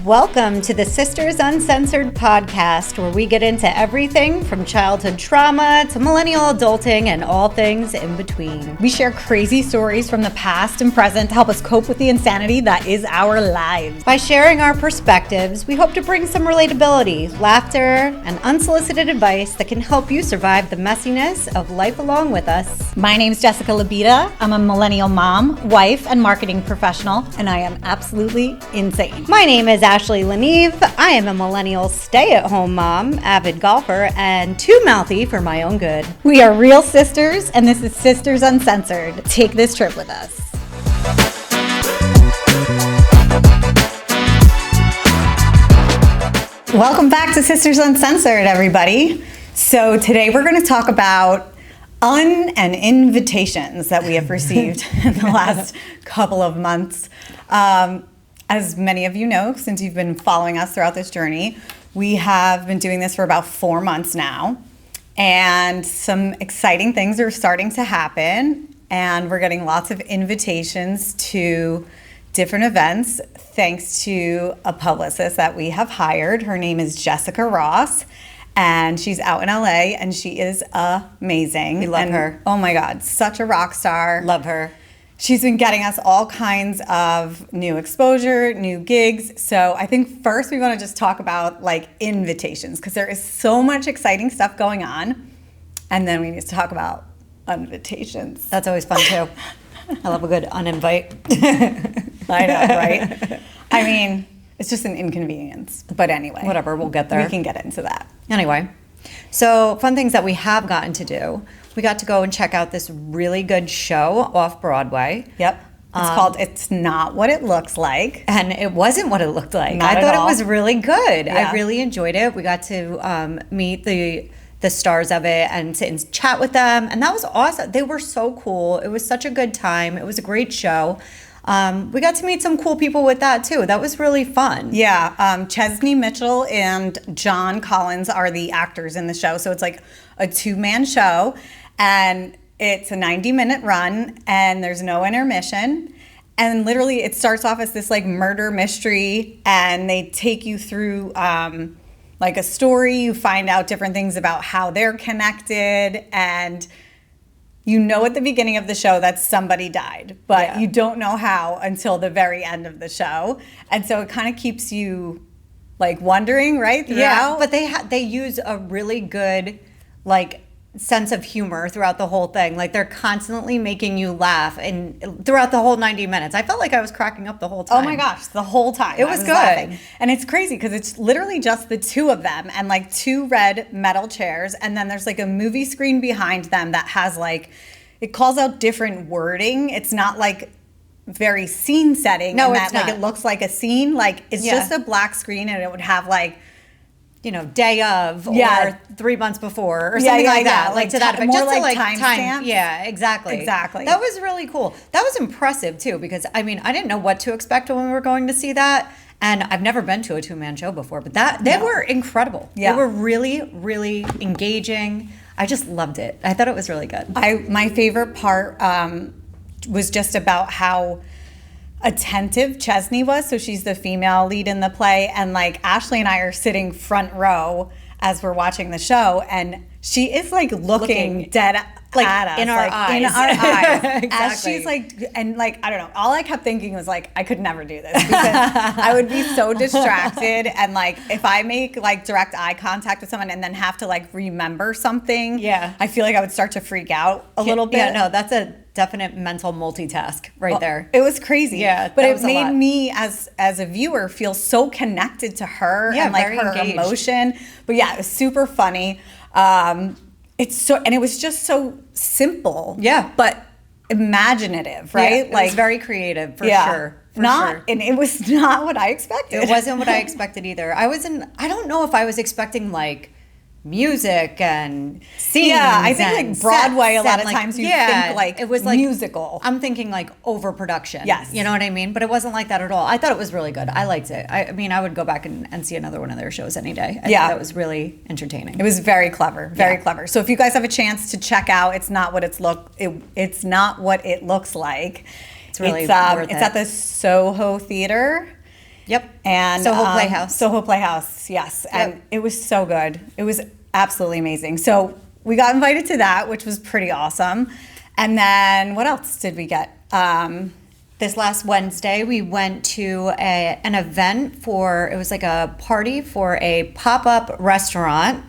Welcome to the Sisters Uncensored podcast, where we get into everything from childhood trauma to millennial adulting and all things in between. We share crazy stories from the past and present to help us cope with the insanity that is our lives. By sharing our perspectives, we hope to bring some relatability, laughter, and unsolicited advice that can help you survive the messiness of life along with us. My name's Jessica Labita. I'm a millennial mom, wife, and marketing professional, and I am absolutely insane. My name is Ashley Leneve. I am a millennial stay-at-home mom, avid golfer, and too mouthy for my own good. We are real sisters, and this is Sisters Uncensored. Take this trip with us. Welcome back to Sisters Uncensored, everybody. So today we're going to talk about and invitations that we have received in the last couple of months. As many of you know, since you've been following us throughout this journey, we have been doing this for about 4 months now, and some exciting things are starting to happen, and we're getting lots of invitations to different events thanks to a publicist that we have hired. Her name is Jessica Ross, and she's out in LA, and she is amazing. We love her. Oh my God, such a rock star. Love her. She's been getting us all kinds of new exposure, new gigs. So I think first we want to just talk about like invitations, because there is so much exciting stuff going on. And then we need to talk about invitations. That's always fun too. I love a good uninvite. I know, right? I mean, it's just an inconvenience. But anyway. Whatever, we'll get there. We can get into that. Anyway, so fun things that we have gotten to do. We got to go and check out this really good show off Broadway. Yep. It's called It's Not What It Looks Like. And it wasn't what it looked like. Not I at thought all. it was really good. Yeah. I really enjoyed it. We got to meet the stars of it and sit and chat with them. And that was awesome. They were so cool. It was such a good time. It was a great show. We got to meet some cool people with that too. That was really fun. Yeah, Chesney Mitchell and John Collins are the actors in the show. So it's like a two-man show, and it's a 90-minute run, and there's no intermission. And literally it starts off as this like murder mystery, and they take you through like a story. You find out different things about how they're connected, and you know at the beginning of the show that somebody died, but you don't know how until the very end of the show. And so it kind of keeps you like wondering, right? Throughout. Yeah, but they use a really good like sense of humor throughout the whole thing. Like they're constantly making you laugh and throughout the whole 90 minutes. I felt like I was cracking up the whole time. Oh my gosh, the whole time. It was good. Laughing. And it's crazy because it's literally just the two of them and like two red metal chairs, and then there's like a movie screen behind them that has like, it calls out different wording. It's not like very scene setting. No, and it's that not. Like it looks like a scene. Like it's just a black screen, and it would have like, you know, day of or 3 months before or Yeah, something yeah, like that. yeah. Like to that effect. More Just to like time. timestamps. Yeah, exactly. Exactly. That was really cool. That was impressive too, because I mean, I didn't know what to expect when we were going to see that. And I've never been to a two-man show before, but they were incredible. Yeah. They were really, really engaging. I just loved it. I thought it was really good. My favorite part was just about how attentive Chesney was. So she's the female lead in the play, and like Ashley and I are sitting front row as we're watching the show, and she is like looking dead like at us, in our eyes. In our eyes. Exactly. As she's like, and like, I don't know, all I kept thinking was like, I could never do this, because I would be so distracted, and like if I make like direct eye contact with someone and then have to like remember something, I feel like I would start to freak out a little bit. Yeah, no, that's a definite mental multitask right there. It was crazy. Yeah, but that it was a made lot. me as a viewer feel so connected to her and like very her engaged. emotion. But yeah, it was super funny. It was just so simple. Yeah. But imaginative, right? Yeah, it was very creative for sure. And it was not what I expected. It wasn't what I expected either. I don't know if I was expecting like music and scenes. Yeah, I think and like Broadway, sets a lot and, of times you think like it was like musical. I'm thinking like overproduction. Yes. You know what I mean? But it wasn't like that at all. I thought it was really good. I liked it. I mean, I would go back and see another one of their shows any day. I think that was really entertaining. It was very clever, very clever. So if you guys have a chance to check out It's Not What It Looks Like. It's really it's worth it. at the SoHo Theater Yep. And SoHo Playhouse. SoHo Playhouse, yes. Yep. And it was so good. It was absolutely amazing. So we got invited to that, which was pretty awesome. And then what else did we get? This last Wednesday, we went to an event it was like a party for a pop-up restaurant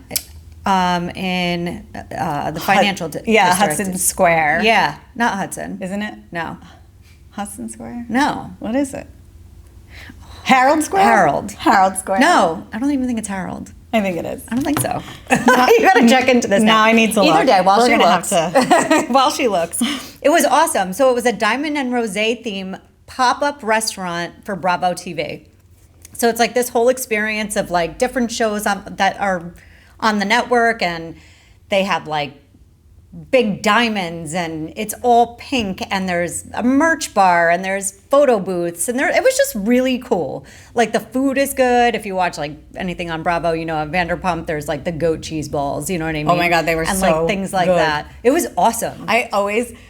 in the financial district. Hudson Square. Yeah, not Hudson. Isn't it? No. Hudson Square? No. What is it? Harold Square? Harold Square. No, I don't even think it's Harold. I think it is. I don't think so. You gotta check into this now. I need to look. Either day while We're she gonna looks. have to. While she looks. It was awesome. So it was a Diamond and Rosé theme pop-up restaurant for Bravo TV. So it's like this whole experience of like different shows that are on the network, and they have like big diamonds, and it's all pink, and there's a merch bar, and there's photo booths, and it was just really cool. Like the food is good. If you watch like anything on Bravo, you know, at Vanderpump, there's like the goat cheese balls, you know what I mean? Oh my God, they were and so like things like good. that. It was awesome.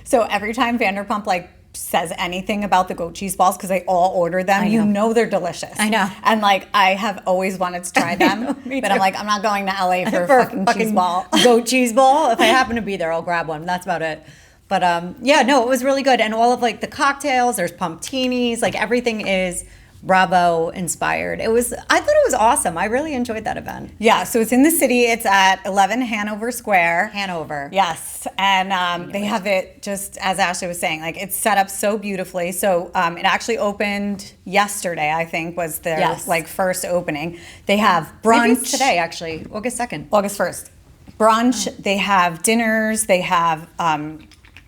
So every time Vanderpump like says anything about the goat cheese balls, because they all order them, know. you know they're delicious. I know. And like I have always wanted to try them, Me but too. I'm like, I'm not going to LA for a fucking cheese ball. Goat cheese ball. If I happen to be there, I'll grab one. That's about it. But yeah, no, it was really good. And all of like the cocktails, there's pumptinis, like everything is Bravo inspired. I thought it was awesome. I really enjoyed that event. Yeah, so it's in the city. It's at 11 Hanover Square. Hanover. Yes, and they have it just as Ashley was saying, like it's set up so beautifully. So it actually opened yesterday, I think, was their like first opening. They have brunch. Maybe it's today, actually, August 2nd. August 1st. Brunch. They have dinners. They have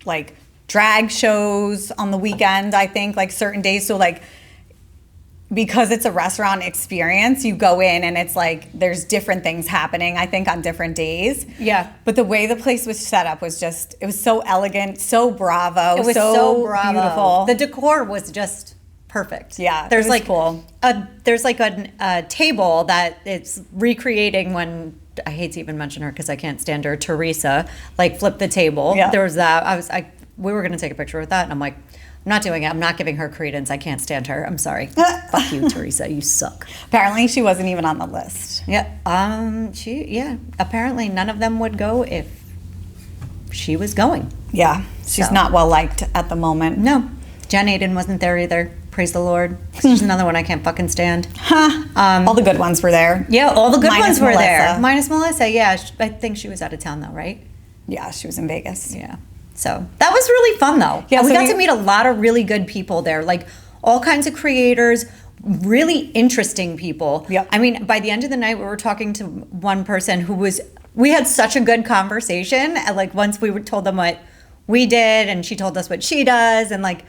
like drag shows on the weekend, I think, like certain days. So like, because it's a restaurant experience, you go in and it's like there's different things happening, I think, on different days. Yeah. But the way the place was set up was just, it was so elegant, so Bravo, It was so Bravo. beautiful. The decor was just perfect. Yeah, there's it was like cool. There's like a table that it's recreating when, I hate to even mention her because I can't stand her, Teresa, like flipped the table. Yeah. There was that. We were gonna take a picture with that, and I'm like, I'm not doing it. I'm not giving her credence. I can't stand her. I'm sorry. Fuck you, Teresa. You suck. Apparently she wasn't even on the list. Yeah. Apparently none of them would go if she was going. Yeah, she's So. not well liked at the moment. No. Jen Aiden wasn't there either. Praise the Lord. She's another one I can't fucking stand. All the good ones were there. Yeah, all the good Minus ones were there. Melissa. Minus Melissa, yeah. I think she was out of town though, right? Yeah, she was in Vegas. Yeah. So that was really fun though. Yeah, And we so got to meet a lot of really good people there, like all kinds of creators, really interesting people. Yep. I mean, by the end of the night, we were talking to one person we had such a good conversation. And like once told them what we did and she told us what she does. And like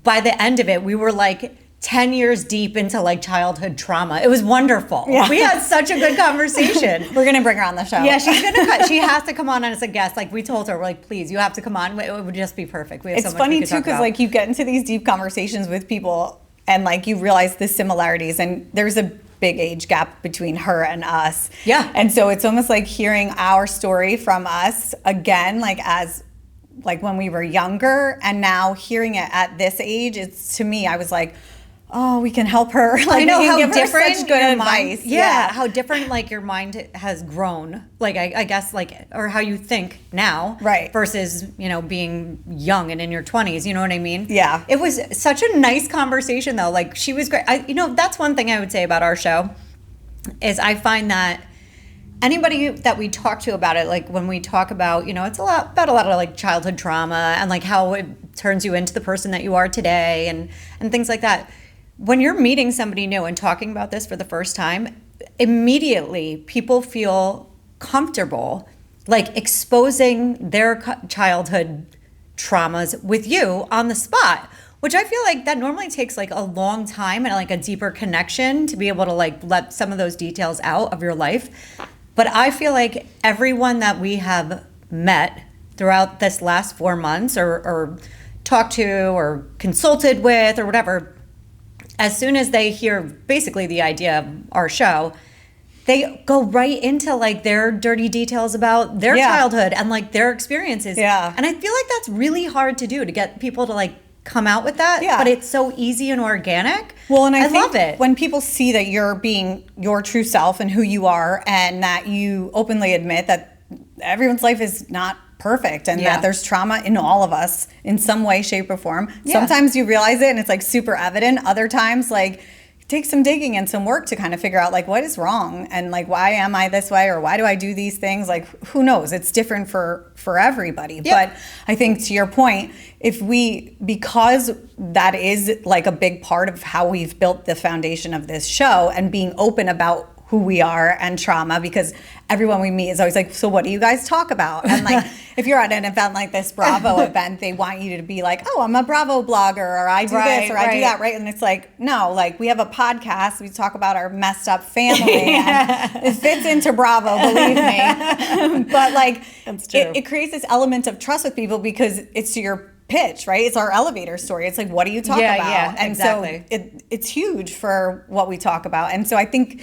by the end of it, we were like 10 years deep into like childhood trauma. It was wonderful. Yeah. We had such a good conversation. We're going to bring her on the show. Yeah, she has to come on as a guest. Like we told her, we're like, please, you have to come on. It would just be perfect. We have It's so much funny we could too, talk because about. like you get into these deep conversations with people and like you realize the similarities, and there's a big age gap between her and us. Yeah. And so it's almost like hearing our story from us again, like when we were younger, and now hearing it at this age, it's, to me, I was like, oh, we can help her. Like, I know we can how give her different such good your advice. mind, yeah, how different like your mind has grown. Like I guess like, or how you think now, Right. Versus being young and in your 20s. You know what I mean? Yeah. It was such a nice conversation though. Like she was great. That's one thing I would say about our show is I find that anybody that we talk to about it, like when we talk about, it's a lot of like childhood trauma and like how it turns you into the person that you are today and things like that. When you're meeting somebody new and talking about this for the first time, immediately people feel comfortable like exposing their childhood traumas with you on the spot, which I feel like that normally takes like a long time and like a deeper connection to be able to like let some of those details out of your life. But I feel like everyone that we have met throughout this last 4 months or talked to or consulted with or whatever, as soon as they hear basically the idea of our show, they go right into like their dirty details about their childhood and like their experiences. Yeah. And I feel like that's really hard to do, to get people to like come out with that. Yeah. But it's so easy and organic Well, and I think love it. when people see that you're being your true self and who you are, and that you openly admit that everyone's life is not perfect and that there's trauma in all of us in some way, shape, or form. Sometimes you realize it and it's like super evident. Other times, like, it takes some digging and some work to kind of figure out like what is wrong and like why am I this way or why do I do these things? Like, who knows? It's different for everybody. But I think to your point, because that is like a big part of how we've built the foundation of this show, and being open about who we are and trauma, because everyone we meet is always like, so what do you guys talk about? And like, if you're at an event like this Bravo event, they want you to be like, oh, I'm a Bravo blogger, or I do this, or I do that, right? And it's like, no, like, we have a podcast, we talk about our messed up family, and it fits into Bravo, believe me. But like, it creates this element of trust with people because it's your pitch, right? It's our elevator story. It's like, what do you talk about? Yeah, and exactly. so it's huge for what we talk about. And so I think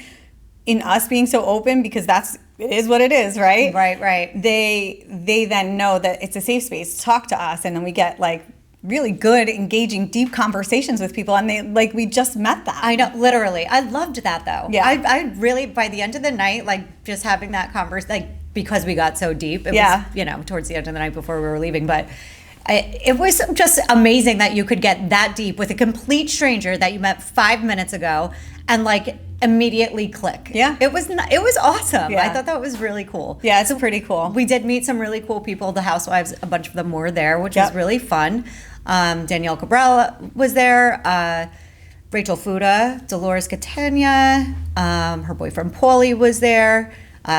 in us being so open, because it is what it is, right? Right. They then know that it's a safe space to talk to us, and then we get like really good, engaging, deep conversations with people, and they like, we just met them. I know, literally. I loved that though. Yeah. I really, by the end of the night, like, just having that conversation, like, because we got so deep, it was, towards the end of the night before we were leaving, but it was just amazing that you could get that deep with a complete stranger that you met 5 minutes ago and like immediately click. Yeah. It was awesome. Yeah. I thought that was really cool. Yeah, it's pretty cool. We did meet some really cool people. The Housewives, a bunch of them were there, which was really fun. Danielle Cabral was there. Rachel Fuda, Dolores Catania, her boyfriend Paulie was there.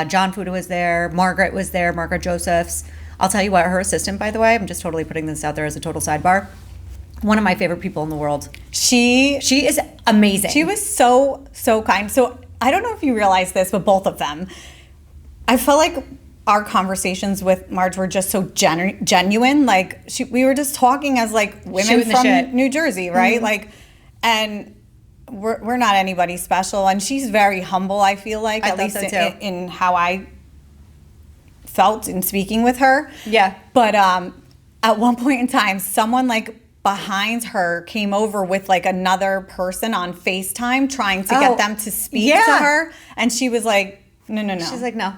John Fuda was there. Margaret was there. Margaret Josephs. I'll tell you what, her assistant, by the way, I'm just totally putting this out there as a total sidebar, one of my favorite people in the world. She is amazing. She was so kind. So I don't know if you realize this, but both of them, I felt like our conversations with Marge were just so genuine. Like, we were just talking as like women from New Jersey, right? Mm-hmm. Like, and we're not anybody special, and she's very humble, I feel like, at least in how I felt in speaking with her. Yeah. But at one point in time, someone like behind her came over with like another person on FaceTime trying to get them to speak to her, and she was like, no. She's like, no.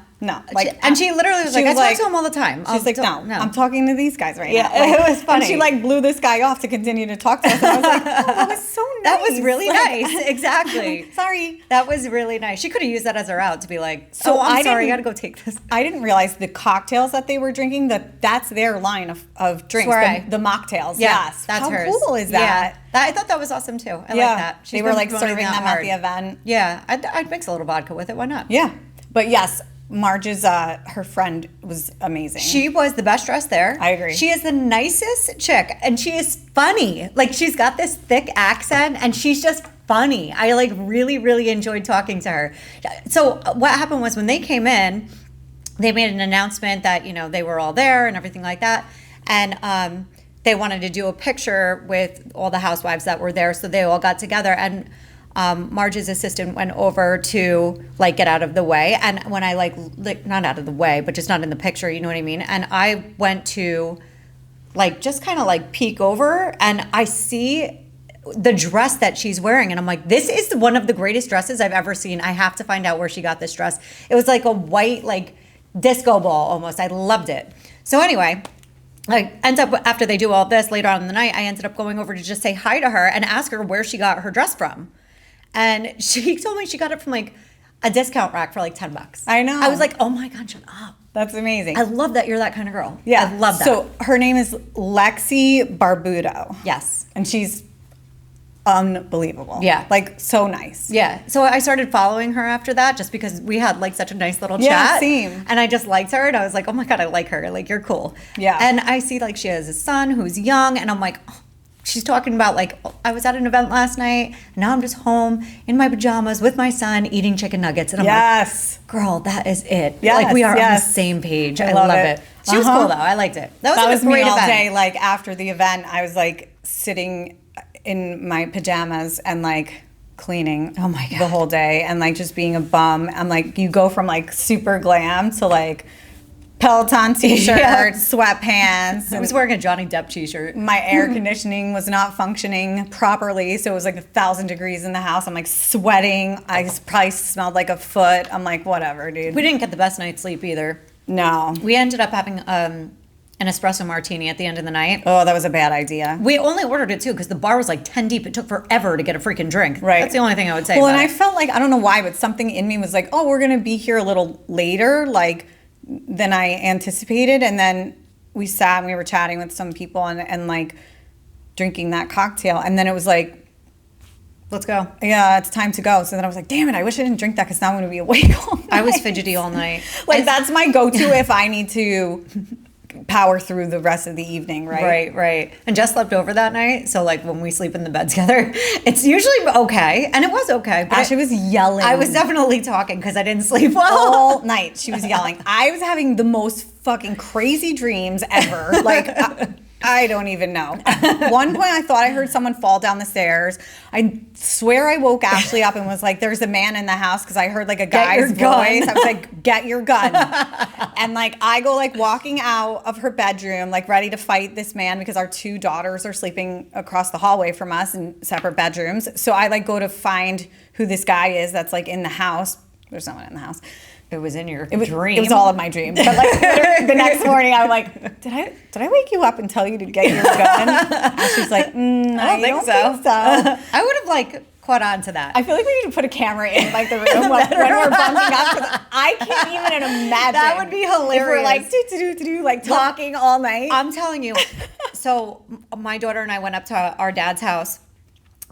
Like, and she literally was like, I talk to him all the time. She's like, no, I'm talking to these guys right now. Like, it was funny. And she like blew this guy off to continue to talk to us. And I was like, oh, that was so nice. That was really nice. Exactly. Sorry. That was really nice. She could have used that as her out to be like, I'm sorry, I got to go take this. I didn't realize the cocktails that they were drinking, that's their line of drinks. The mocktails. Yes. That's hers. How cool is that? Yeah. I thought that was awesome too. I like that. They were like serving them at the event. Yeah. I'd mix a little vodka with it. Why not? Yeah. But yes, Marge's, her friend was amazing. She was the best dressed there. I agree. She is the nicest chick, and she is funny. Like, she's got this thick accent, and she's just funny. I like really, really enjoyed talking to her. So what happened was, when they came in, they made an announcement that, they were all there and everything like that. And they wanted to do a picture with all the housewives that were there. So they all got together, and Marge's assistant went over to like get out of the way, and when I like not out of the way, but just not in the picture, you know what I mean? And I went to like just kind of like peek over, and I see the dress that she's wearing, and I'm like, this is one of the greatest dresses I've ever seen. I have to find out where she got this dress. It was like a white like disco ball almost. I loved it. So anyway, I end up, after they do all this later on in the night, I ended up going over to just say hi to her and ask her where she got her dress from. And she told me she got it from like a discount rack for like $10. I know. I was like, oh my God, shut up. That's amazing. I love that you're that kind of girl. Yeah. I love that. So her name is Lexi Barbudo. Yes. And she's unbelievable. Yeah. Like, so nice. Yeah. So I started following her after that, just because we had like such a nice little chat. Yeah, same. And I just liked her, and I was like, oh my God, I like her. Like, you're cool. Yeah. And I see like she has a son who's young, and I'm like, oh. She's talking about like, I was at an event last night, and now I'm just home in my pajamas with my son eating chicken nuggets. And I'm like, girl, that is it. Yes, like, we are on the same page. I love it. She was cool though. I liked it. That was a great me all event. day. Like, after the event, I was like sitting in my pajamas and like cleaning the whole day, and like just being a bum. I'm like, you go from like super glam to like Peloton t-shirt, Yeah. sweatpants. I was wearing a Johnny Depp t-shirt. My air conditioning was not functioning properly, so it was like 1,000 degrees in the house. I'm like sweating. I probably smelled like a foot. I'm like, whatever, dude. We didn't get the best night's sleep either. No. We ended up having an espresso martini at the end of the night. Oh, that was a bad idea. We only ordered it too because the bar was like 10 deep. It took forever to get a freaking drink. Right. That's the only thing I would say. Well, about and I it. felt like, I don't know why, but something in me was like, oh, we're going to be here a little later, like, than I anticipated. And then we sat and we were chatting with some people and like drinking that cocktail. And then it was like, Let's go. yeah, it's time to go. So then I was like, damn it, I wish I didn't drink that because now I'm going to be awake all night. I was fidgety all night. Like, that's my go-to if I need to power through the rest of the evening, right? Right. And Jess slept over that night. So like when we sleep in the bed together, it's usually okay. And it was okay. But Ashley was yelling. I was definitely talking because I didn't sleep well. all night. She was yelling. I was having the most fucking crazy dreams ever. Like, I don't even know. At one point, I thought I heard someone fall down the stairs. I swear I woke Ashley up and was like, there's a man in the house because I heard like a guy's voice. I was like, get your gun. And like, I go like walking out of her bedroom, like ready to fight this man because our 2 daughters are sleeping across the hallway from us in separate bedrooms. So I like go to find who this guy is that's like in the house. There's no one in the house. It was in your dream. It was all in my dream. But like the next morning, I'm like, did I wake you up and tell you to get your gun? And she's like, I don't think so. I would have like caught on to that. I feel like we need to put a camera in like the room when we're bumping up because I can't even imagine. That would be hilarious. If we're like do like talking all night. I'm telling you. So my daughter and I went up to our dad's house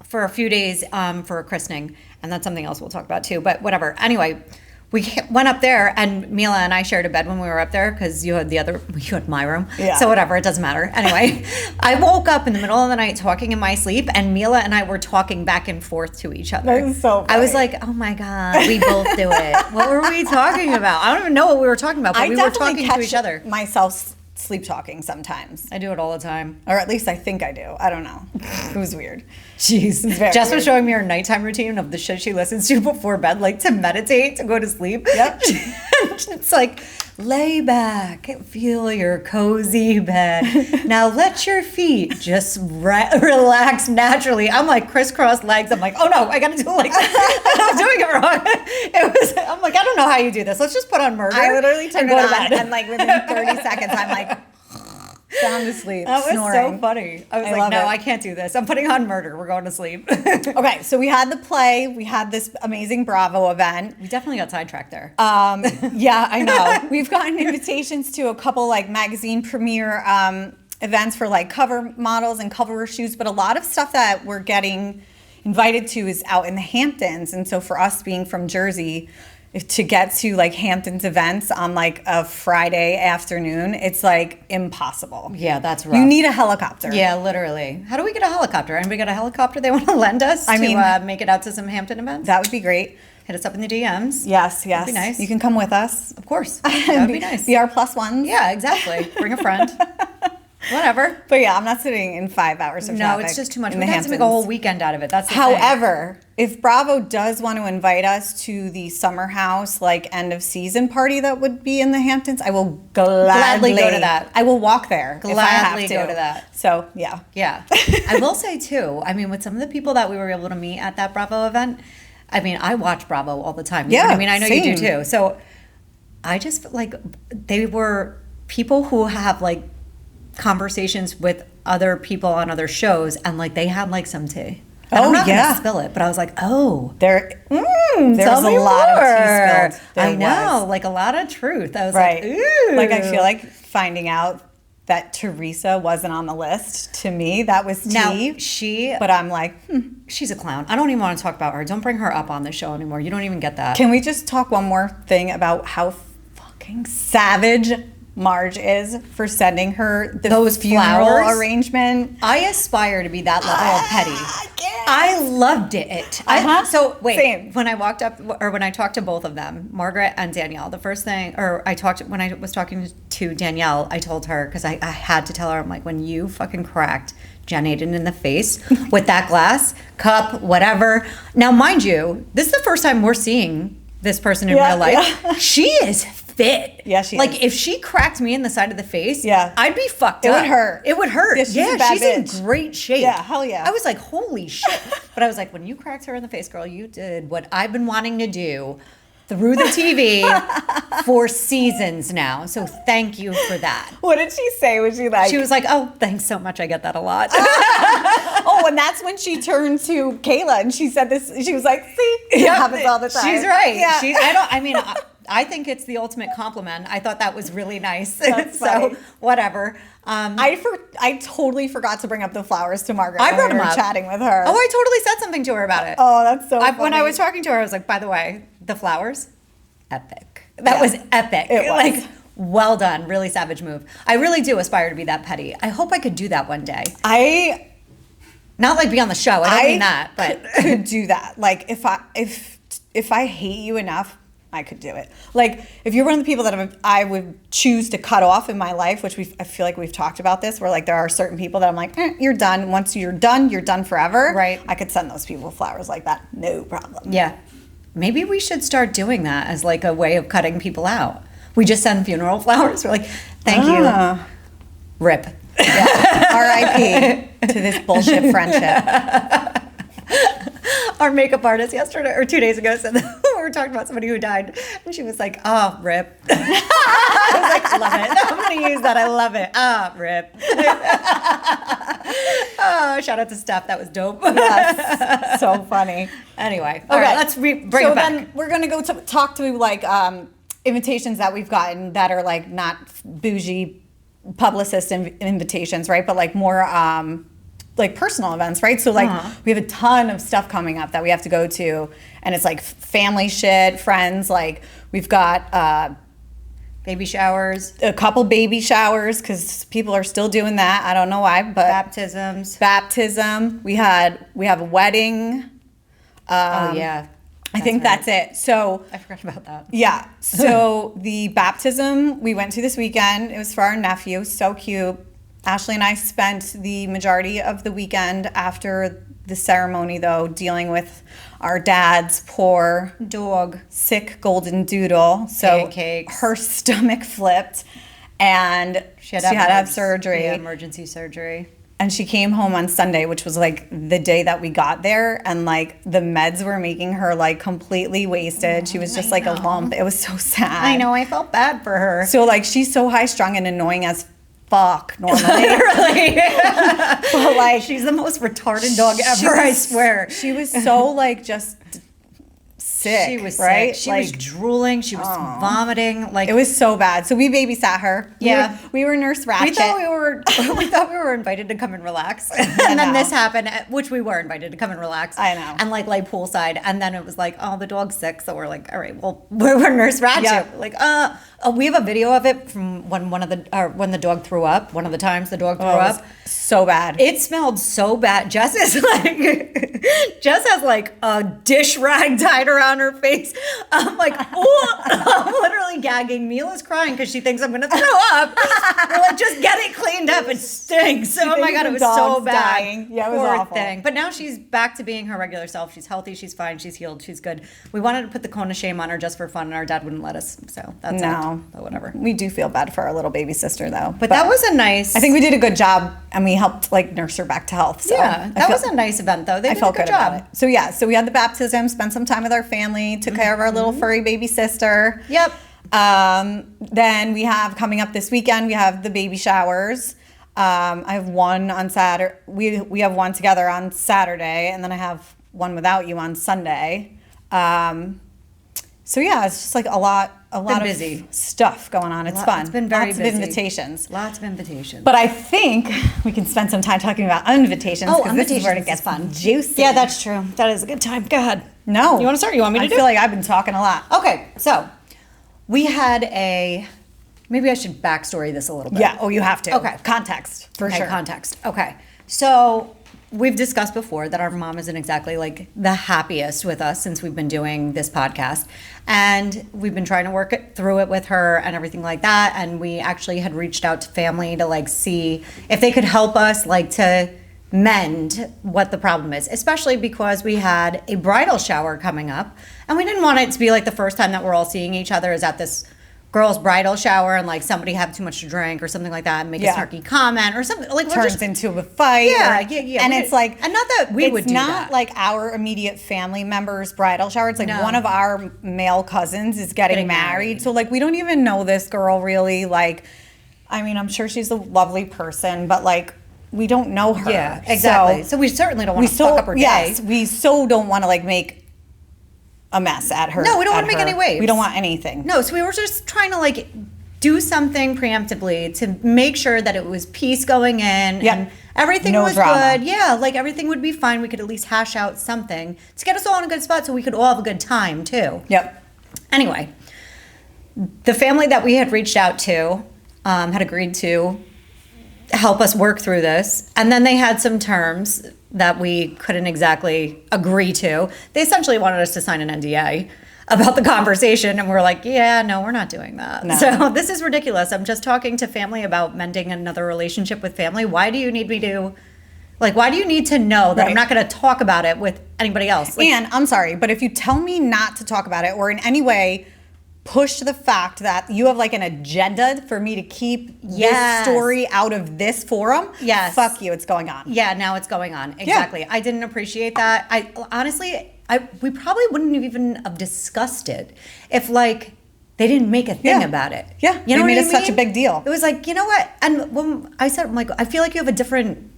for a few days for a christening, and that's something else we'll talk about too. But whatever. Anyway. We went up there, and Mila and I shared a bed when we were up there because you had my room. Yeah. So whatever, it doesn't matter. Anyway, I woke up in the middle of the night talking in my sleep, and Mila and I were talking back and forth to each other. That is so funny. I was like, oh my God, we both do it. What were we talking about? I don't even know what we were talking about, but we were talking to each other. Myself sleep talking sometimes. I do it all the time. Or at least I think I do. I don't know. It was weird. Jeez. Very Jess was weird. showing me her nighttime routine of the shit she listens to before bed, like to meditate, to go to sleep. Yep. It's like, lay back, feel your cozy bed. Now let your feet just relax naturally. I'm like crisscross legs. I'm like, oh no, I gotta do it like I'm doing it wrong. I'm like, I don't know how you do this. Let's just put on murder. I literally turned it and go to on bed. and like within 30 seconds I'm like sound asleep, That was snoring. so funny. I was I like, love no, it. I can't do this. I'm putting on murder. We're going to sleep. Okay, so we had the play. We had this amazing Bravo event. We definitely got sidetracked there. Yeah, I know. We've gotten invitations to a couple like magazine premiere events for like cover models and cover shoots, but a lot of stuff that we're getting invited to is out in the Hamptons. And so for us being from Jersey, to get to like Hamptons events on like a Friday afternoon, it's like impossible. Yeah, that's rough. You need a helicopter. Yeah, literally. How do we get a helicopter? Anybody got a helicopter they want to lend us to make it out to some Hampton events? That would be great. Hit us up in the DMs. Yes. That'd be nice. You can come with us. Of course. That would be nice. Be our plus ones. Yeah, exactly. Bring a friend. Whatever. But yeah, I'm not sitting in 5 hours of No, traffic. it's just too much. in We the have to make a Hamptons. whole weekend out of it. That's the thing. However, if Bravo does want to invite us to the summer house like end of season party that would be in the Hamptons, I will gladly go to that. I will walk there if I have Gladly to. go to that. So yeah. Yeah. I will say too, I mean, with some of the people that we were able to meet at that Bravo event, I mean, I watch Bravo all the time. You know what I mean, I know you do same. too. So I just felt like they were people who have like conversations with other people on other shows, and like they had like some tea. And Oh, I'm not yeah. gonna spill it, but I was like, oh, There's tell a me lot of tea more. spilled. There I know, was. like a lot of truth. I was Right. like, ooh. Like I feel like finding out that Teresa wasn't on the list, to me, that was tea. Now But I'm like, she's a clown. I don't even want to talk about her. Don't bring her up on the show anymore. You don't even get that. can we just talk one more thing about how fucking savage Marge is for sending her Those funeral flowers? arrangement? I aspire to be that level of petty. I can't. I loved it. Uh-huh. So wait, Same. when I walked up, or when I talked to both of them, Margaret and Danielle, the first thing, or when I was talking to Danielle, I told her, because I had to tell her, I'm like, when you fucking cracked Jen Aiden in the face with that glass, cup, whatever. Now, mind you, this is the first time we're seeing this person in Yeah, real life. yeah. She is fit. Yeah, she like is. if she cracked me in the side of the face, Yeah. I'd be fucked It up. would hurt. It would hurt. Yeah, she's a bad bitch. in great shape. Yeah, hell yeah. I was like, holy shit. But I was like, when you cracked her in the face, girl, you did what I've been wanting to do through the TV for seasons now. So thank you for that. What did she say? Was she like? She was like, oh, thanks so much. I get that a lot. Oh, and that's when she turned to Kayla and she said this. She was like, "See, it happens all the time." She's right. Yeah. I think it's the ultimate compliment. I thought that was really nice. That's So funny. whatever. I totally forgot to bring up the flowers to Margaret. I when brought we them were up. chatting with her. Oh, I totally said something to her about it. Oh, that's so funny. When I was talking to her, I was like, by the way, the flowers, epic. That was epic. It was. Like, well done. Really savage move. I really do aspire to be that petty. I hope I could do that one day. Not like be on the show. I don't mean that, but could do that. Like if I hate you enough, I could do it. Like if you're one of the people that I would choose to cut off in my life, which I feel like we've talked about this, where like there are certain people that I'm like, you're done. Once you're done forever. Right. I could send those people flowers like that, no problem. yeah. Maybe we should start doing that as like a way of cutting people out. We just send funeral flowers. We're like, thank you. Rip. Yeah. R.I.P. to this bullshit friendship. Our makeup artist yesterday or 2 days ago said that we were talking about somebody who died, and she was like, "Oh, rip." I was like, "Love it. I'm gonna use that. I love it. Ah, rip." Oh, shout out to Steph. That was dope. Yes. So funny. Anyway, okay, let's bring it back. Then we're gonna go talk to like invitations that we've gotten that are like not bougie publicist invitations, right? But like more like personal events, right? So like we have a ton of stuff coming up that we have to go to, and it's like family shit, friends. Like we've got baby showers, a couple baby showers because people are still doing that. I don't know why, but baptism. We have a wedding. Oh yeah. I think that's it. So I forgot about that. Yeah. So the baptism we went to this weekend. It was for our nephew. So cute. Ashley and I spent the majority of the weekend after the ceremony, though, dealing with our dad's poor dog, sick golden doodle. So pancakes. Her stomach flipped, and she had to have surgery. Yeah, emergency surgery. And she came home on Sunday, which was like the day that we got there, and like the meds were making her like completely wasted. She was just like a lump. It was so sad. I know. I felt bad for her. So like she's so high strung and annoying as fuck normally. Literally. But like she's the most retarded dog ever, I swear. She was so like just sick. She was right? Sick. She was drooling. She was vomiting. Like it was so bad. So we babysat her. Yeah. We were Nurse Ratchet. We thought we were invited to come and relax. And then this happened, which we were invited to come and relax. I know. And like lay poolside. And then it was like, oh, the dog's sick. So we're like, all right, well, we're Nurse Ratchet. Yeah. Like, we have a video of it from when the dog threw up. One of the times the dog threw up. So bad. It smelled so bad. Jess has like a dish rag tied around her face. I'm like, oh, I'm literally gagging. Mila's crying because she thinks I'm gonna throw up. We're like, just get it cleaned up. It stinks. Oh my god, it was so bad. Dying. Yeah, it was Poor awful. thing. But now she's back to being her regular self. She's healthy. She's fine. She's healed. She's good. We wanted to put the cone of shame on her just for fun, and our dad wouldn't let us. So that's it. But whatever. We do feel bad for our little baby sister though. But that was a nice. I think we did a good job, and we helped like nurse her back to health. So yeah, that was a nice event though. They did a good job. About it. So yeah, so we had the baptism, spent some time with our family, took care of our little furry baby sister. Yep. Then we have coming up this weekend, we have the baby showers. I have one on Saturday. We have one together on Saturday, and then I have one without you on Sunday. So yeah, it's just like a lot of busy stuff going on. It's fun. It's been very busy. Lots of invitations. Lots of invitations. But I think we can spend some time talking about invitations because this is where it gets fun. Juicy. Yeah, that's true. That is a good time. Go ahead. No. You want to start? You want me to do? I feel like I've been talking a lot. Okay, so we had maybe I should backstory this a little bit. Yeah. Oh, you have to. Okay. Context for sure. Context. Okay. So we've discussed before that our mom isn't exactly like the happiest with us since we've been doing this podcast. And we've been trying to work through it with her and everything like that. And we actually had reached out to family to like see if they could help us like to mend what the problem is, especially because we had a bridal shower coming up and we didn't want it to be like the first time that we're all seeing each other is at this girls' bridal shower and like somebody have too much to drink or something like that and make a snarky comment or something like turns into a fight. Yeah. And it's like, and not that we would do that. It's not like our immediate family members' bridal shower. It's like one of our male cousins is getting married. So like we don't even know this girl really. Like, I mean, I'm sure she's a lovely person, but like we don't know her. Yeah, exactly. So we certainly don't want to fuck up her day. Yes, we so don't want to like make a mess at her. No, we don't want to make any waves. We don't want anything. No, so we were just trying to like do something preemptively to make sure that it was peace going in and everything was drama. good. Yeah, like everything would be fine. We could at least hash out something to get us all in a good spot so we could all have a good time too. Yep. Anyway, the family that we had reached out to had agreed to help us work through this. And then they had some terms that we couldn't exactly agree to. They essentially wanted us to sign an NDA about the conversation, and we're like, yeah, no, we're not doing that. No. So this is ridiculous. I'm just talking to family about mending another relationship with family. Why do you need me to, like, why do you need to know that I'm not going to talk about it with anybody else? Like, and I'm sorry, but if you tell me not to talk about it or in any way push the fact that you have like an agenda for me to keep this story out of this forum, fuck you, it's going on. Yeah, now it's going on. Exactly. Yeah. I didn't appreciate that. I honestly, we probably wouldn't have even have discussed it if like they didn't make a thing about it. Yeah, you know they made what I it mean? such a big deal. It was like, you know what? And when I said, I'm like, I feel like you have a different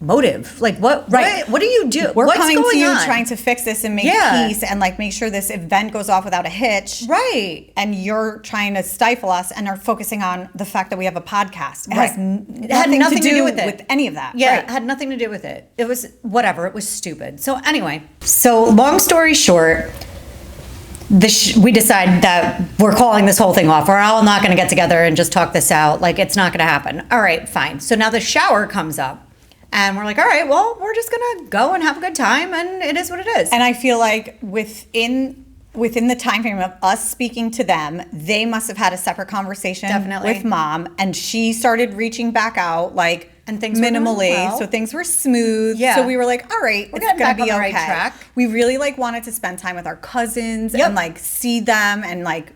motive. Like what? Right. What do you do? We're What's coming going to you on? trying to fix this and make peace and like make sure this event goes off without a hitch. Right. And you're trying to stifle us and are focusing on the fact that we have a podcast. It has It had nothing to do with it. With any of that. Yeah, it had nothing to do with it. It was whatever. It was stupid. So anyway, so long story short, we decided that we're calling this whole thing off. We're all not going to get together and just talk this out. Like it's not going to happen. All right, fine. So now the shower comes up. And we're like, all right, well, we're just going to go and have a good time, and it is what it is. And I feel like within the time frame of us speaking to them, they must have had a separate conversation with mom, and she started reaching back out, like, and things minimally, were going well. So things were smooth. Yeah. So we were like, all right, it's gonna be okay. Right track. We really like wanted to spend time with our cousins and like see them and like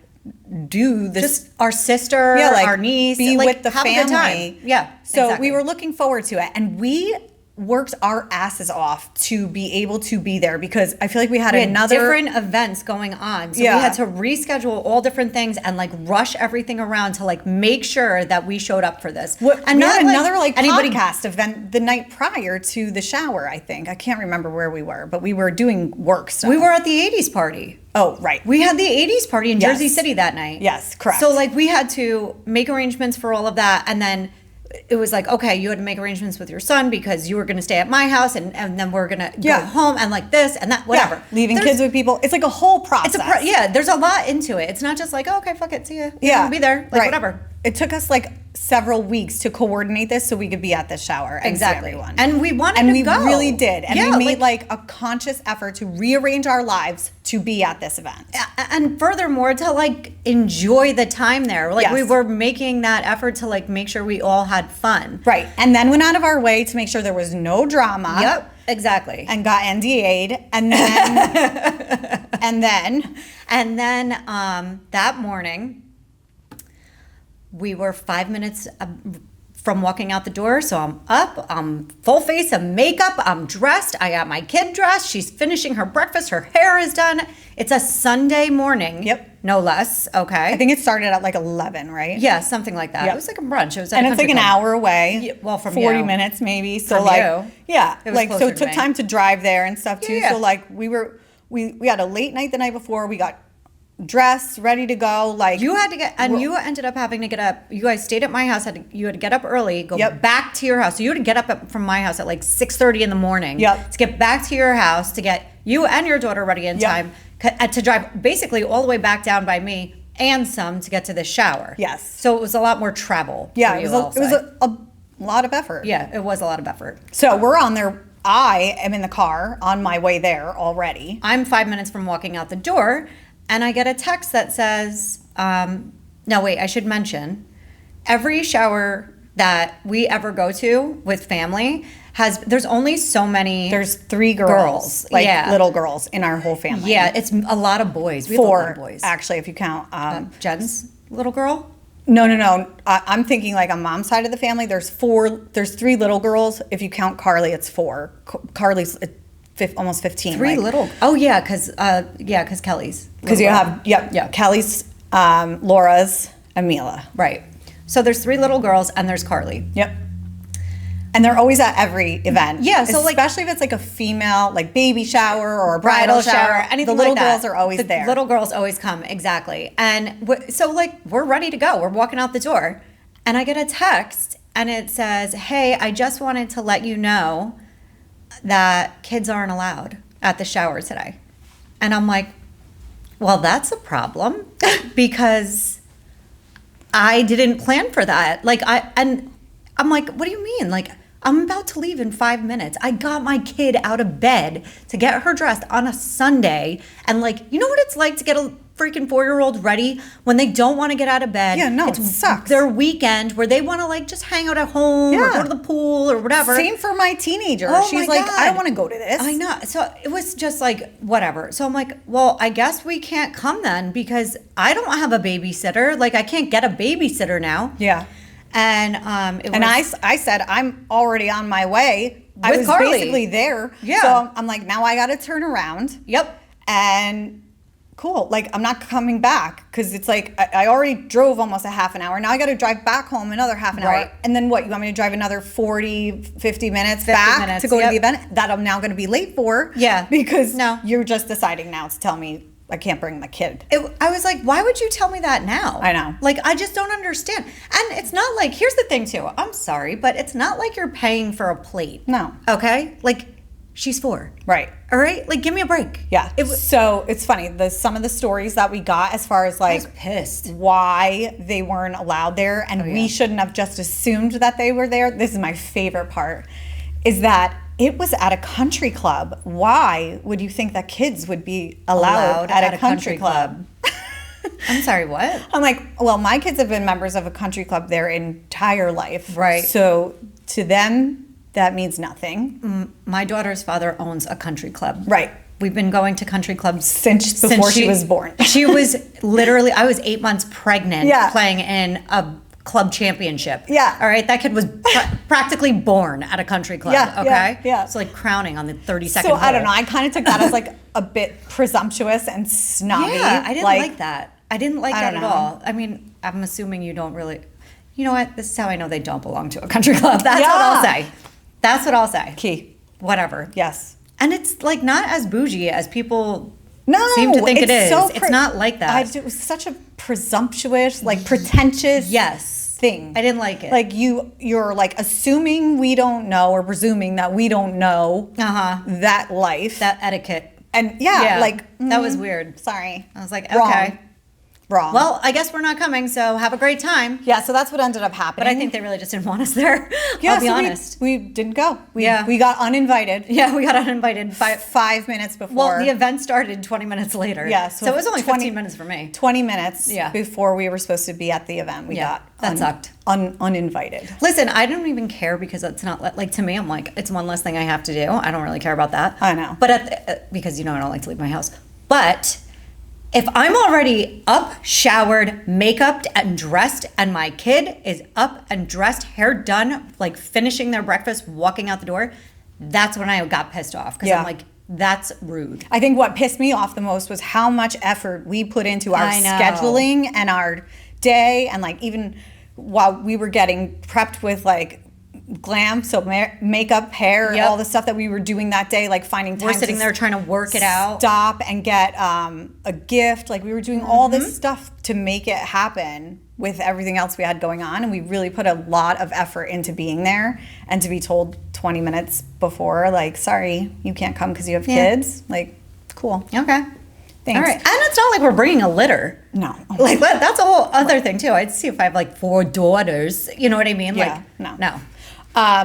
do this, just our sister, our niece, be like, with the have family. A good time. Yeah. So exactly. we were looking forward to it, and we worked our asses off to be able to be there because I feel like we had another different events going on. So we had to reschedule all different things and like rush everything around to like make sure that we showed up for this. And we had another like podcast event the night prior to the shower, I think. I can't remember where we were, but we were doing work stuff. We were at the 80s party. Oh, right. We had the 80s party in Jersey City that night. Yes, correct. So like we had to make arrangements for all of that, and then it was like, okay, you had to make arrangements with your son because you were going to stay at my house, and then we're going to go home and like this and that, whatever. Leaving kids with people. It's like a whole process. There's a lot into it. It's not just like, oh, okay, fuck it, see ya. I'll be there, like whatever. It took us like several weeks to coordinate this so we could be at this shower and see everyone. And we wanted to go. And we really did. And we made like a conscious effort to rearrange our lives to be at this event. And furthermore, to like enjoy the time there. Like we were making that effort to like make sure we all had fun. Right. And then went out of our way to make sure there was no drama. Yep. Exactly. And got NDA'd. And then and then that morning we were 5 minutes from walking out the door. So I'm up, I'm full face of makeup, I'm dressed, I got my kid dressed, she's finishing her breakfast, her hair is done. It's a Sunday morning. Yep. No less, okay. I think it started at like 11, right? Yeah, something like that. Yep. It was like a brunch. It was and it's like an hour away. Yeah, well, from 40 minutes maybe. So from like, you. Yeah. It was like, so it took time to drive there and stuff too. Yeah. So like we had a late night the night before, we got dressed, ready to go. Like you had to get, and you ended up having to get up. You guys stayed at my house. You had to get up early, go back to your house. So you had to get up from my house at like 6:30 in the morning. Yep. To get back to your house to get you and your daughter ready in time to drive basically all the way back down by me and some to get to the shower. Yes. So it was a lot more travel. Yeah, it was a lot of effort. Yeah, it was a lot of effort. So we're on there. I am in the car on my way there already. I'm 5 minutes from walking out the door. And I get a text that says, no, wait, I should mention, every shower that we ever go to with family there's only so many. There's 3 girls. Like little girls in our whole family. Yeah, it's a lot of boys. We have a lot of boys. Actually, if you count. Jen's? little girl? No. I'm thinking like on mom's side of the family, there's 3 little girls. If you count Carly, it's 4. Carly's almost 15. Three like, little. Oh yeah, because Kelly's. Because you have Kelly's, Laura's, and Mila. Right. So there's 3 little girls and there's Carly. Yep. And they're always at every event. Yeah, so especially if it's like a female like baby shower or a bridal shower, anything the little like that. girls are always there. Little girls always come, exactly. And so like we're ready to go. We're walking out the door, and I get a text, and it says, "Hey, I just wanted to let you know that kids aren't allowed at the shower today." And I'm like, well, that's a problem because I didn't plan for that. I'm like, what do you mean? Like, I'm about to leave in 5 minutes. I got my kid out of bed to get her dressed on a Sunday. And like, you know what it's like to get a freaking 4-year-old ready when they don't want to get out of bed? Yeah, no, it sucks. Their weekend where they want to like just hang out at home or go to the pool or whatever. Same for my teenager. Oh She's my like, God. I don't want to go to this. I know. So it was just like, whatever. So I'm like, well, I guess we can't come then because I don't have a babysitter. Like I can't get a babysitter now. Yeah. And I said, I'm already on my way. I was Carly. basically there. Yeah. So I'm like, now I got to turn around. Yep. And cool. Like, I'm not coming back because it's like, I already drove almost a half an hour. Now I got to drive back home another half an Right. hour. And then what? You want me to drive another 40, 50 minutes back to go to the event that I'm now going to be late for? Yeah. Because No. you're just deciding now to tell me I can't bring my kid. I was like, why would you tell me that now? I know. Like, I just don't understand. And it's not like, here's the thing too. I'm sorry, but it's not like you're paying for a plate. No. Okay? Like, she's 4. Right. All right? Like, give me a break. Yeah. So it's funny. Some of the stories that we got as far as I like was pissed. why they weren't allowed there and yeah. we shouldn't have just assumed that they were there. This is my favorite part, is that it was at a country club. Why would you think that kids would be allowed at a country club? I'm sorry, what? I'm like, well, my kids have been members of a country club their entire life. Right. So to them, that means nothing. My daughter's father owns a country club. Right. We've been going to country clubs Since before she was born. She was literally, I was 8 months pregnant Yeah. playing in a club championship. Yeah. All right. That kid was practically born at a country club. Yeah, Okay. yeah. So like crowning on the 32nd So I hole. don't know. I kind of took that as like a bit presumptuous and snobby. Yeah, I didn't like that. I didn't like I that don't at know. all. I mean, I'm assuming you don't really. You know what? This is how I know they don't belong to a country club. That's what I'll say. That's what I'll say. Key. Whatever. Yes. And it's like not as bougie as people No, seem to think it it's is. so It's not like that. It was such a presumptuous, like pretentious Yes. thing. I didn't like it. Like you're like assuming we don't know or presuming that we don't know that life. that etiquette. And yeah, like that was weird. Sorry. I was like, Wrong. okay. Wrong. Well, I guess we're not coming, so have a great time. yeah, so that's what ended up happening. But I think they really just didn't want us there. yeah, I'll be so honest. We didn't go. We Yeah. got uninvited. Yeah, we got uninvited. 5 minutes before. Well, the event started 20 minutes later. Yeah, so it was only 15 minutes for me. 20 minutes Yeah. before we were supposed to be at the event. We Yeah, got that sucked. Uninvited. Listen, I don't even care because it's not like to me. I'm like, it's one less thing I have to do. I don't really care about that. I know. But because I don't like to leave my house. But if I'm already up, showered, makeuped, and dressed, and my kid is up and dressed, hair done, like finishing their breakfast, walking out the door, that's when I got pissed off because Yeah. I'm like, that's rude. I think what pissed me off the most was how much effort we put into our I know. scheduling and our day, and like even while we were getting prepped with like glam, so makeup, hair, Yep. all the stuff that we were doing that day, like finding time We're sitting to there trying to work it out. stop and get a gift. Like we were doing all this stuff to make it happen with everything else we had going on, and we really put a lot of effort into being there. And to be told 20 minutes before, like, sorry, you can't come because you have Yeah. kids, like, cool. Okay. Thanks. All right. And it's not like we're bringing a litter. No. Like, that's a whole other thing, too. I'd see if I have, like, 4 daughters. You know what I mean? Yeah, Like, no.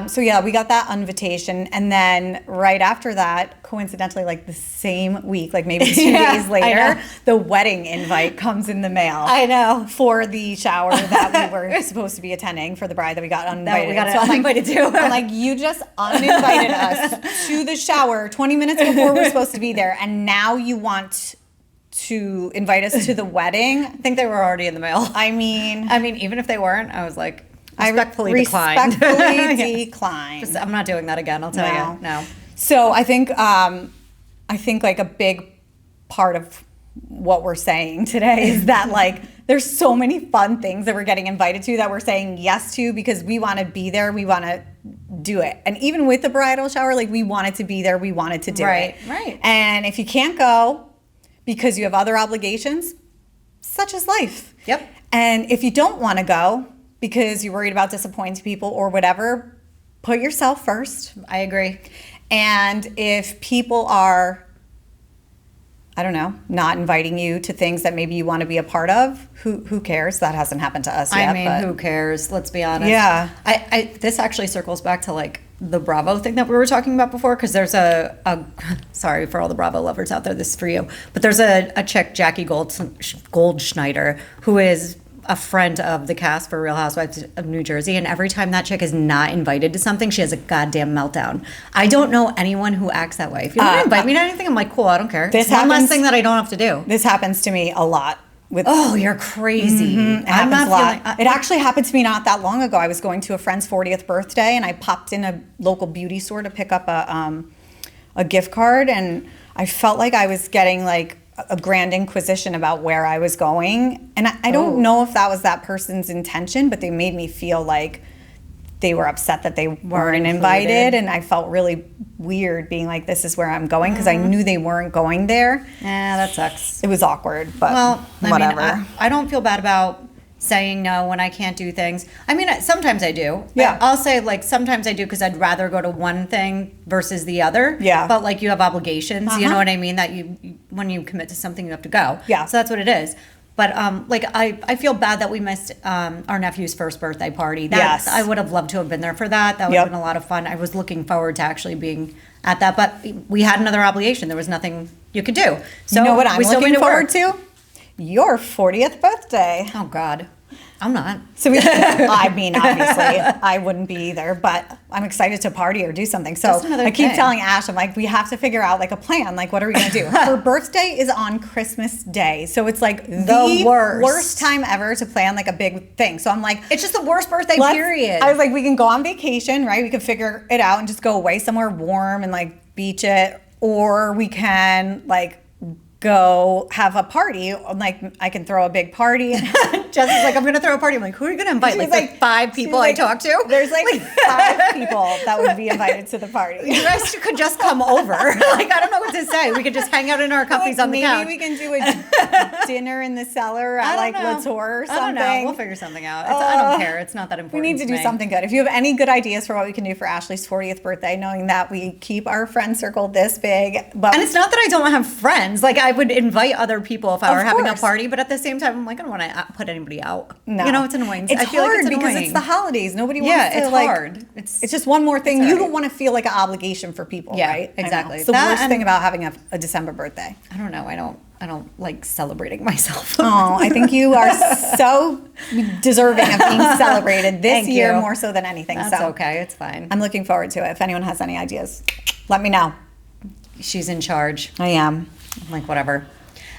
So yeah, we got that invitation, and then right after that, coincidentally, like the same week, like maybe 2 Yeah, days I later, know. the wedding invite comes in the mail. I know. For the shower that we were supposed to be attending for the bride that we got uninvited. we got I'm like- uninvited to. I'm like, you just uninvited us to the shower 20 minutes before we're supposed to be there, and now you want to invite us to the wedding. I think they were already in the mail. I mean, even if they weren't, I was like, I respectfully declined. Respectfully declined. I'm not doing that again, I'll tell you. No. So I think like a big part of what we're saying today is that like there's so many fun things that we're getting invited to that we're saying yes to because we want to be there, we want to do it. And even with the bridal shower, like we wanted to be there, we wanted to do it. Right. And if you can't go because you have other obligations, such is life. Yep. And if you don't want to go because you're worried about disappointing people or whatever, put yourself first. I agree. And if people are, I don't know, not inviting you to things that maybe you want to be a part of, who cares? That hasn't happened to us yet. I mean, who cares? Let's be honest. Yeah. This actually circles back to like the Bravo thing that we were talking about before, because there's a sorry for all the Bravo lovers out there, this is for you, but there's a chick, Jackie Goldschneider, who is a friend of the cast for Real Housewives of New Jersey, and every time that chick is not invited to something, she has a goddamn meltdown. I don't know anyone who acts that way. If you want to invite me to anything, I'm like, cool, I don't care. It's one less thing that I don't have to do. This happens to me a lot. Oh, you're crazy. It happens a lot. It actually happened to me not that long ago. I was going to a friend's 40th birthday, and I popped in a local beauty store to pick up a gift card, and I felt like I was getting like a grand inquisition about where I was going. And I don't know if that was that person's intention, but they made me feel like they were upset that they weren't invited. And I felt really weird being like, this is where I'm going, because I knew they weren't going there. Yeah, that sucks. It was awkward, but whatever. I mean, I don't feel bad about saying no when I can't do things. I mean, sometimes I do. Yeah. I'll say like sometimes I do because I'd rather go to one thing versus the other. Yeah. But like you have obligations, you know what I mean? That you when you commit to something, you have to go. Yeah. So that's what it is. But like I feel bad that we missed our nephew's first birthday party. Yes. I would have loved to have been there for that. That would have been a lot of fun. I was looking forward to actually being at that, but we had another obligation. There was nothing you could do. So you know what I'm looking forward to? Your 40th birthday. Oh God, I'm not. So I mean, obviously, I wouldn't be either, but I'm excited to party or do something. So I keep telling Ash, I'm like, we have to figure out like a plan. Like, what are we gonna do? Her birthday is on Christmas Day, so it's like the worst time ever to plan like a big thing. So I'm like, it's just the worst birthday period. I was like, we can go on vacation, right? We can figure it out and just go away somewhere warm and like beach it, or we can like go have a party. Like, I can throw a big party. Jesse's like, I'm going to throw a party. I'm like, who are you going to invite? Like 5 people I talk to? There's like 5 people that would be invited to the party. You guys could just come over. Like, I don't know what to say. We could just hang out in our comfies on the couch. Maybe we can do a dinner in the cellar at like Latour or something. I don't know. We'll figure something out. I don't care. It's not that important. We need to do something good. If you have any good ideas for what we can do for Ashley's 40th birthday, knowing that we keep our friend circle this big. And it's not that I don't have friends. Like, I would invite other people if I were having a party, but at the same time, I'm like, I don't want to put anybody out. No. You know, it's annoying. It's hard because it's the holidays. Nobody wants to it's like. Hard. It's just one more thing. You don't want to feel like an obligation for people, right? Exactly. It's the worst thing about having a December birthday. I don't know. I don't like celebrating myself. Oh, I think you are so deserving of being celebrated this year more so than anything. That's okay. It's fine. I'm looking forward to it. If anyone has any ideas, let me know. She's in charge. I am. I'm like, whatever.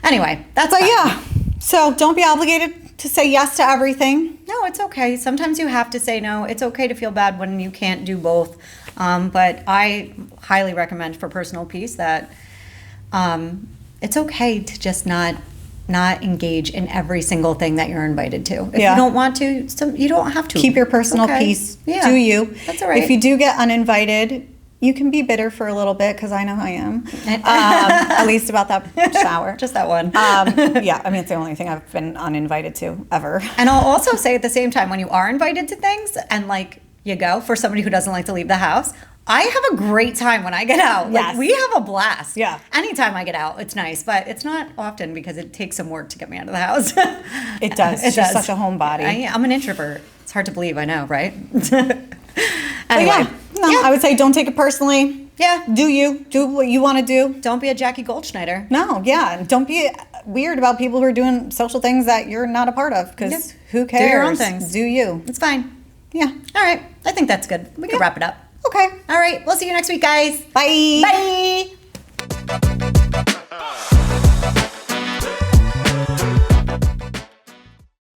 Anyway, that's fine. Yeah. So don't be obligated to say yes to everything. No, it's okay. Sometimes you have to say no. It's okay to feel bad when you can't do both. But I highly recommend for personal peace that it's okay to just not engage in every single thing that you're invited to. If you don't want to, you don't have to. Keep your personal peace. Yeah. Do you. That's all right. If you do get uninvited, you can be bitter for a little bit, because I know I am. At least about that shower. Just that one. Yeah, I mean, it's the only thing I've been uninvited to ever. And I'll also say at the same time, when you are invited to things and like you go, for somebody who doesn't like to leave the house, I have a great time when I get out. Yes. Like, we have a blast. Yeah. Anytime I get out, it's nice, but it's not often because it takes some work to get me out of the house. It does. She's such a homebody. I'm an introvert. It's hard to believe, I know, right? Anyway. I would say don't take it personally. Yeah. Do you. Do what you want to do. Don't be a Jackie Goldschneider. No, yeah. And don't be weird about people who are doing social things that you're not a part of, because who cares? Do your own things. Do you. It's fine. Yeah. All right. I think that's good. We can wrap it up. Okay. All right. We'll see you next week, guys. Bye. Bye.